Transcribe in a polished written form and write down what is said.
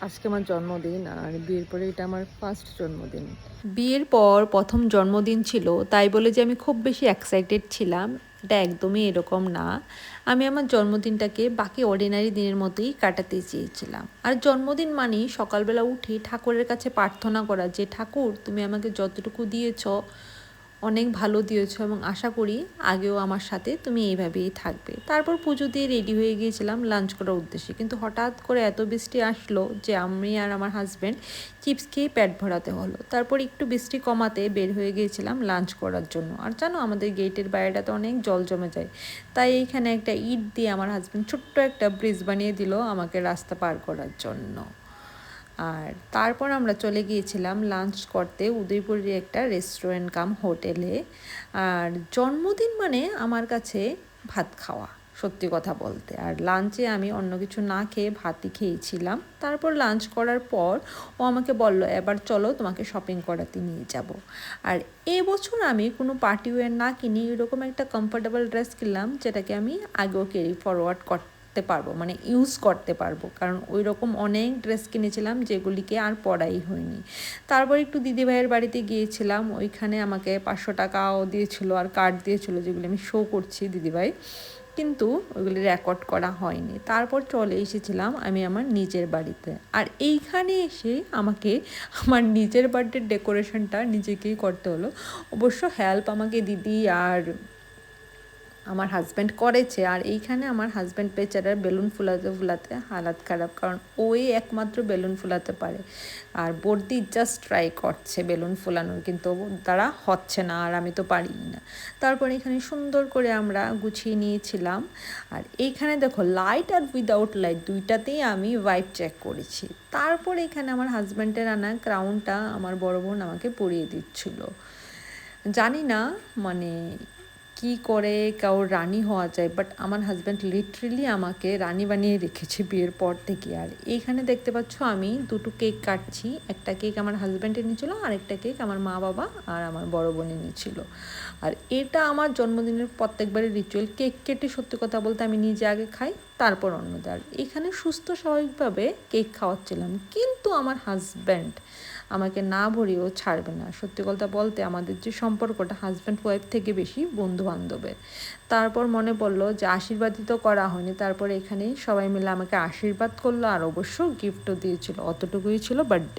আজকে আমার জন্মদিন আর বিয়ের পরে এটা আমার ফার্স্ট জন্মদিন। বিয়ের পর ১ম জন্মদিন ছিল, তাই বলে যে আমি খুব বেশি এক্সাইটেড ছিলাম, এটা একদমই এরকম না। আমি আমার জন্মদিনটাকে বাকি অর্ডিনারি দিনের মতোই কাটাতে চেয়েছিলাম। আর জন্মদিন মানেই সকালবেলা উঠে ঠাকুরের কাছে প্রার্থনা করা যে, "ঠাকুর তুমি আমাকে যতটুকু দিয়েছ অনেক ভালো দিয়েছো এবং আশা করি আগেও আমার সাথে তুমি এইভাবেই থাকবে।" তারপর পুজো দিয়ে রেডি হয়ে গিয়েছিলাম লাঞ্চ করার উদ্দেশ্যে, কিন্তু হঠাৎ করে এত বৃষ্টি আসলো যে আমি আর আমার হাজব্যান্ড চিপস খেয়ে পেট ভরাতে হলো। তারপর একটু বৃষ্টি কমাতে বের হয়ে গিয়েছিলাম লাঞ্চ করার জন্য। আর জানো, আমাদের গেটের বাইরেটাতে অনেক জল জমে যায়, তাই এইখানে একটা ইট দিয়ে আমার হাজব্যান্ড ছোট্ট একটা ব্রিজ বানিয়ে দিল আমাকে রাস্তা পার করার জন্য। আর তারপর আমরা চলে গিয়েছিলাম লাঞ্চ করতে উদয়পুরের একটা রেস্টুরেন্ট কাম হোটেলে। আর জন্মদিন মানে আমার কাছে ভাত খাওয়া, সত্যি কথা বলতে। আর লাঞ্চে আমি অন্য কিছু না খেয়ে ভাতই খেয়েছিলাম। তারপর লাঞ্চ করার পর ও আমাকে বলল, এবার চলো তোমাকে শপিং করাতে নিয়ে যাব। আর এবছর আমি কোনো পার্টি ওয়্যার না কিনি, এরকম একটা কমফোর্টেবল ড্রেস কিনলাম যেটাকে আমি আগেও ক্যারি ফরওয়ার্ড করতে পারবো, মানে ইউজ করতে পারবো, কারণ ওই রকম অনেক ড্রেস কিনেছিলাম যেগুলিকে আর পরাই হয়নি। তারপর একটু দিদিভাইয়ের বাড়িতে গিয়েছিলাম, ওইখানে আমাকে 500 টাকাও দিয়েছিল আর কার্ড দিয়েছিল যেগুলি আমি শো করছি দিদিভাই, কিন্তু ওইগুলি রেকর্ড করা হয়নি। তারপর চলে এসেছিলাম আমি আমার নিজের বাড়িতে। আর এইখানে এসে আমাকে আমার নিজের বার্থডের ডেকোরেশনটা নিজেকেই করতে হলো। অবশ্য হেল্প আমাকে দিদি আর আমার হাজব্যান্ড করেছে। আর এইখানে আমার হাজব্যান্ড বেচারার বেলুন ফুলাতে ফুলাতে হালাত খারাপ, কারণ ওই একমাত্র বেলুন ফুলাতে পারে। আর বর্দি জাস্ট ট্রাই করছে বেলুন ফুলানোর, কিন্তু তারা হচ্ছে না, আর আমি তো পারি না। তারপর এখানে সুন্দর করে আমরা গুছিয়ে নিয়েছিলাম। আর এইখানে দেখো, লাইট আর উইদাউট লাইট দুইটাতেই আমি ভাইব চেক করেছি। তারপর এখানে আমার হাজব্যান্ডের আনা ক্রাউনটা আমার বড় বোন আমাকে পরিয়ে দিচ্ছিল। জানি না মানে কি করে কারোর রানী হওয়া যায়, বাট আমার হাজব্যান্ড লিটারেলি আমাকে রানী বানিয়ে রেখেছে বিয়ের পর থেকে। আর এইখানে দেখতে পাচ্ছ আমি দুটো কেক কাটছি, একটা কেক আমার হাজব্যান্ডে নিয়েছিল আর একটা কেক আমার মা বাবা আর আমার বড় বোনে নিয়েছিল। আর এটা আমার জন্মদিনের প্রত্যেকবারের রিচুয়াল, কেক কেটে সত্যি কথা বলতে আমি নিজে আগে খাই, তারপর অন্যদের। আর এখানে সুস্থ স্বাভাবিকভাবে কেক খাওয়াচ্ছিলাম, কিন্তু আমার হাজব্যান্ড আমাকে না ভরিয়েও ছাড়বে না। সত্যি কথা বলতে আমাদের যে সম্পর্কটা হাজব্যান্ড ওয়াইফ থেকে বেশি বন্ধু বান্ধবের। তারপর মনে পড়লো যে আশীর্বাদই তো করা হয়নি, তারপরে এখানেই সবাই মিলে আমাকে আশীর্বাদ করলো আর অবশ্য গিফটও দিয়েছিল, অতটুকুই ছিল বার্থডে।